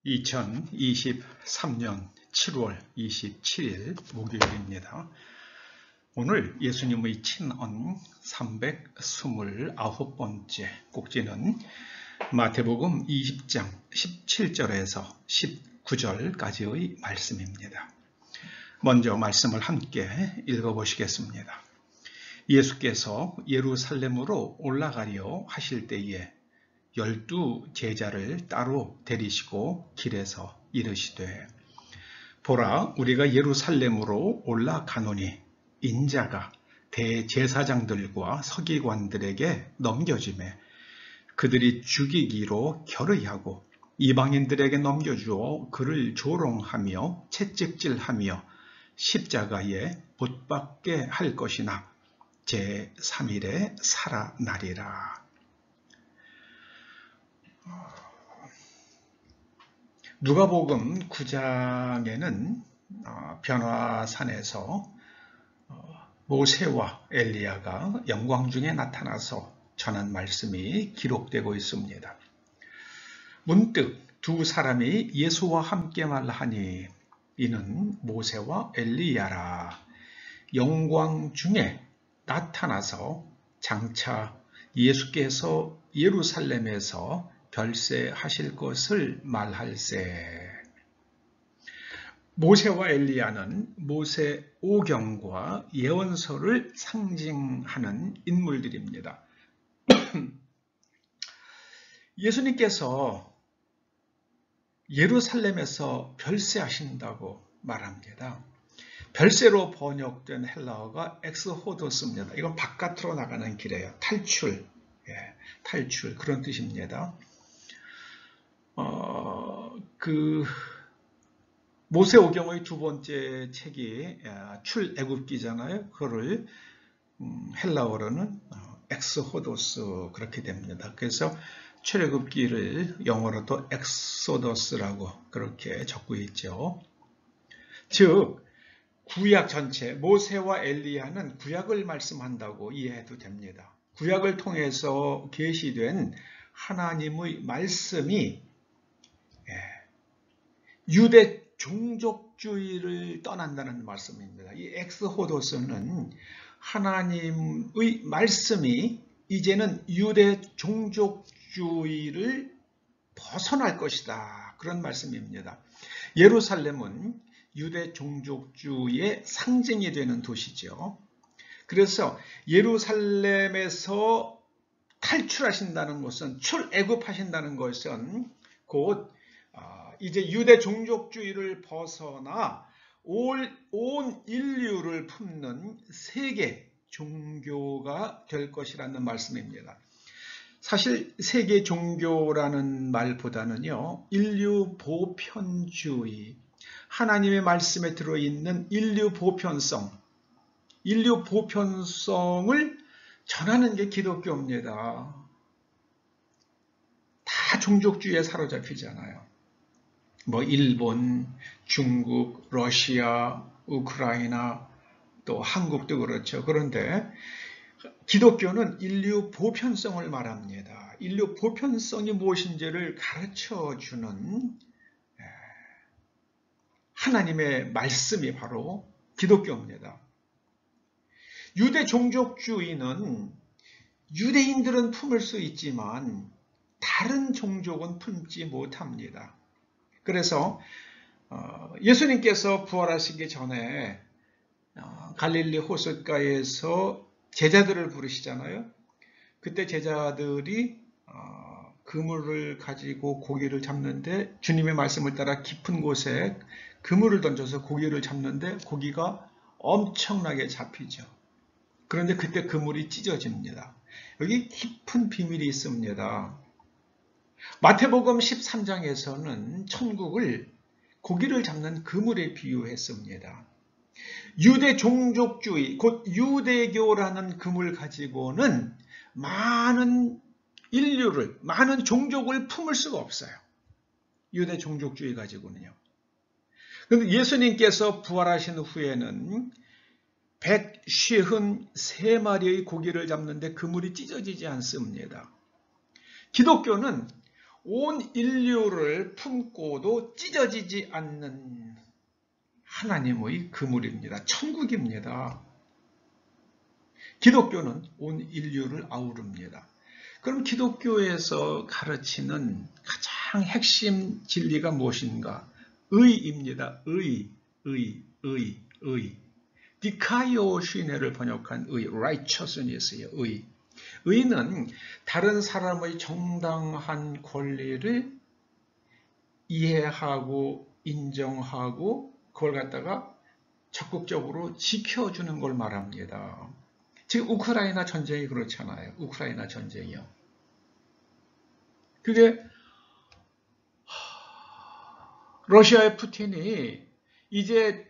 2023년 7월 27일 목요일입니다. 오늘 예수님의 친언 329번째 꼭지는 마태복음 20장 17절에서 19절까지의 말씀입니다. 먼저 말씀을 함께 읽어보시겠습니다. 예수께서 예루살렘으로 올라가려 하실 때에 12 제자를 따로 데리시고 길에서 이르시되 보라, 우리가 예루살렘으로 올라가노니 인자가 대제사장들과 서기관들에게 넘겨지매 그들이 죽이기로 결의하고 이방인들에게 넘겨주어 그를 조롱하며 채찍질하며 십자가에 못박게 할 것이나 제3일에 살아나리라. 누가복음 9장에는 변화산에서 모세와 엘리야가 영광 중에 나타나서 전한 말씀이 기록되고 있습니다. 문득 두 사람이 예수와 함께 말하니 이는 모세와 엘리야라. 영광 중에 나타나서 장차 예수께서 예루살렘에서 별세하실 것을 말할세. 모세와 엘리야는 모세 오경과 예언서를 상징하는 인물들입니다. 예수님께서 예루살렘에서 별세하신다고 말합니다. 별세로 번역된 헬라어가 엑스호도스입니다. 이건 바깥으로 나가는 길이에요. 탈출, 탈출 그런 뜻입니다. 모세오경의 두 번째 책이 출애굽기잖아요. 그거를 헬라어로는 엑스호도스 그렇게 됩니다. 그래서 출애굽기를 영어로도 엑소더스라고 그렇게 적고 있죠. 즉 구약 전체 모세와 엘리야는 구약을 말씀한다고 이해해도 됩니다. 구약을 통해서 계시된 하나님의 말씀이 유대 종족주의를 떠난다는 말씀입니다. 이 엑스호도스는 하나님의 말씀이 이제는 유대 종족주의를 벗어날 것이다. 그런 말씀입니다. 예루살렘은 유대 종족주의의 상징이 되는 도시죠. 그래서 예루살렘에서 탈출하신다는 것은 출애굽하신다는 것은 곧 이제 유대 종족주의를 벗어나 온 인류를 품는 세계 종교가 될 것이라는 말씀입니다. 사실 세계 종교라는 말보다는요, 인류 보편주의, 하나님의 말씀에 들어있는 인류 보편성을 전하는 게 기독교입니다. 다 종족주의에 사로잡히잖아요. 일본, 중국, 러시아, 우크라이나, 또 한국도 그렇죠. 그런데 기독교는 인류 보편성을 말합니다. 인류 보편성이 무엇인지를 가르쳐주는 하나님의 말씀이 바로 기독교입니다. 유대 종족주의는 유대인들은 품을 수 있지만 다른 종족은 품지 못합니다. 그래서 예수님께서 부활하시기 전에 갈릴리 호숫가에서 제자들을 부르시잖아요. 그때 제자들이 그물을 가지고 고기를 잡는데 주님의 말씀을 따라 깊은 곳에 그물을 던져서 고기를 잡는데 고기가 엄청나게 잡히죠. 그런데 그때 그물이 찢어집니다. 여기 깊은 비밀이 있습니다. 마태복음 13장에서는 천국을 고기를 잡는 그물에 비유했습니다. 유대 종족주의, 곧 유대교라는 그물 가지고는 많은 인류를, 많은 종족을 품을 수가 없어요. 유대 종족주의 가지고는요. 그런데 예수님께서 부활하신 후에는 153마리의 고기를 잡는데 그물이 찢어지지 않습니다. 기독교는 온 인류를 품고도 찢어지지 않는 하나님의 그물입니다. 천국입니다. 기독교는 온 인류를 아우릅니다. 그럼 기독교에서 가르치는 가장 핵심 진리가 무엇인가? 의입니다. 의. 디카이오 시네를 번역한 의, righteousness예요. 의. 의는 다른 사람의 정당한 권리를 이해하고 인정하고 그걸 갖다가 적극적으로 지켜주는 걸 말합니다. 지금 우크라이나 전쟁이 그렇잖아요. 우크라이나 전쟁이요. 그게 러시아의 푸틴이 이제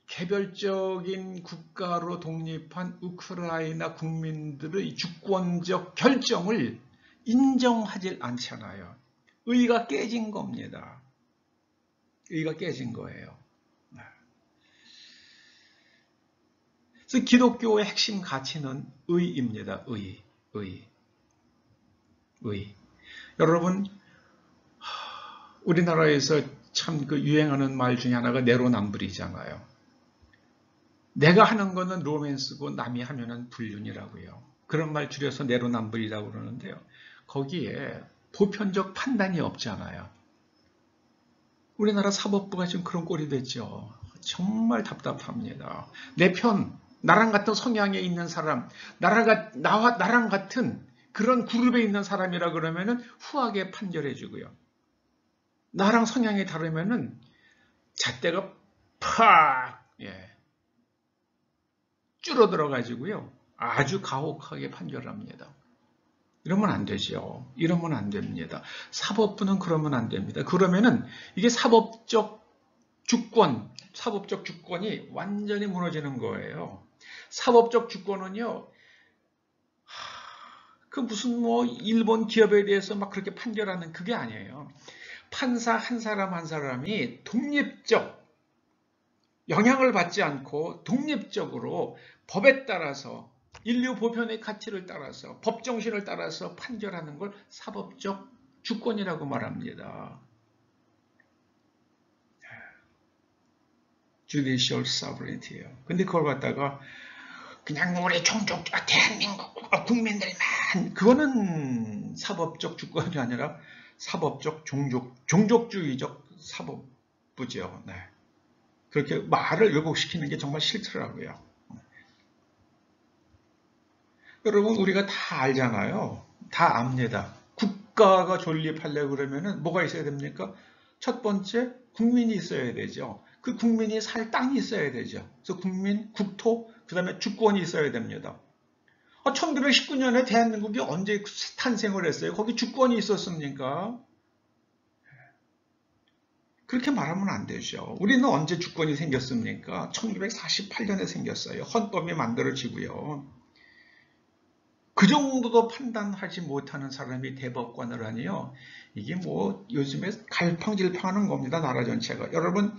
개별적인 국가로 독립한 우크라이나 국민들의 주권적 결정을 인정하지 않잖아요. 의가 깨진 겁니다. 의가 깨진 거예요. 그래서 기독교의 핵심 가치는 의입니다. 의. 여러분, 우리나라에서 참 그 유행하는 말 중에 하나가 내로남불이잖아요. 내가 하는 거는 로맨스고 남이 하면은 불륜이라고요. 그런 말 줄여서 내로남불이라고 그러는데요. 거기에 보편적 판단이 없잖아요. 우리나라 사법부가 지금 그런 꼴이 됐죠. 정말 답답합니다. 내 편, 나랑 같은 성향에 있는 사람, 나랑 같은 그런 그룹에 있는 사람이라 그러면은 후하게 판결해 주고요. 나랑 성향이 다르면은 잣대가 팍, 줄어들어 가지고요. 아주 가혹하게 판결합니다. 이러면 안 되죠. 이러면 안 됩니다. 사법부는 그러면 안 됩니다. 그러면은 이게 사법적 주권이 완전히 무너지는 거예요. 사법적 주권은요, 그 무슨 일본 기업에 대해서 막 그렇게 판결하는 그게 아니에요. 판사 한 사람이 독립적, 영향을 받지 않고 독립적으로 법에 따라서 인류 보편의 가치를 따라서 법 정신을 따라서 판결하는 걸 사법적 주권이라고 말합니다. Judicial Sovereignty예요. 근데 그걸 갖다가 그냥 우리 종족, 대한민국 국민들만 그거는 사법적 주권이 아니라 사법적 종족주의적 사법부죠. 네. 그렇게 말을 왜곡시키는 게 정말 싫더라고요. 여러분 우리가 다 알잖아요. 다 압니다. 국가가 존립하려고 그러면은 뭐가 있어야 됩니까? 첫 번째 국민이 있어야 되죠. 그 국민이 살 땅이 있어야 되죠. 그래서 국민, 국토, 그 다음에 주권이 있어야 됩니다. 1919년에 대한민국이 언제 탄생을 했어요? 거기 주권이 있었습니까? 그렇게 말하면 안 되죠. 우리는 언제 주권이 생겼습니까? 1948년에 생겼어요. 헌법이 만들어지고요. 그 정도도 판단하지 못하는 사람이 대법관을 하니요. 이게 요즘에 갈팡질팡하는 겁니다. 나라 전체가. 여러분,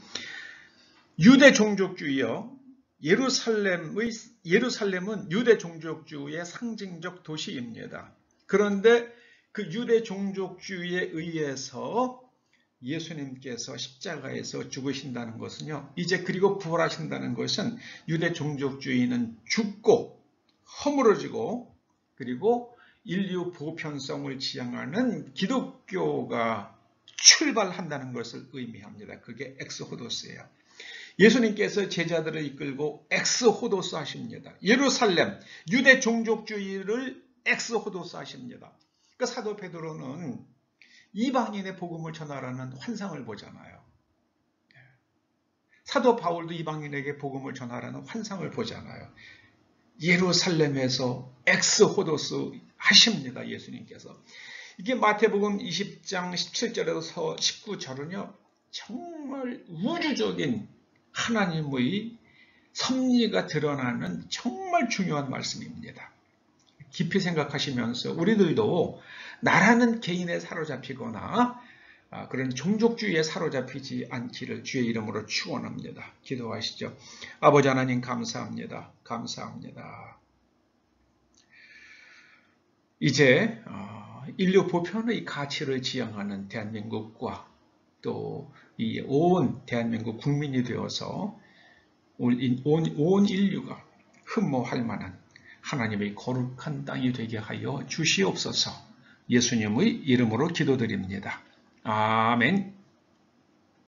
유대 종족주의요. 예루살렘은 유대 종족주의의 상징적 도시입니다. 그런데 그 유대 종족주의에 의해서 예수님께서 십자가에서 죽으신다는 것은요. 이제 그리고 부활하신다는 것은 유대 종족주의는 죽고 허물어지고 그리고 인류 보편성을 지향하는 기독교가 출발한다는 것을 의미합니다. 그게 엑스호도스예요. 예수님께서 제자들을 이끌고 엑스호도스 하십니다. 예루살렘, 유대 종족주의를 엑스호도스 하십니다. 그러니까 사도 베드로는 이방인의 복음을 전하라는 환상을 보잖아요. 사도 바울도 이방인에게 복음을 전하라는 환상을 보잖아요. 예루살렘에서 엑스호도스 하십니다. 예수님께서. 이게 마태복음 20장 17절에서 19절은요. 정말 우주적인 하나님의 섭리가 드러나는 정말 중요한 말씀입니다. 깊이 생각하시면서 우리들도 나라는 개인에 사로잡히거나 그런 종족주의에 사로잡히지 않기를 주의 이름으로 축원합니다. 기도하시죠. 아버지 하나님 감사합니다. 감사합니다. 이제 인류 보편의 가치를 지향하는 대한민국과 또 이 온 대한민국 국민이 되어서 온 인류가 흠모할 만한 하나님의 거룩한 땅이 되게 하여 주시옵소서. 예수님의 이름으로 기도드립니다. 아멘.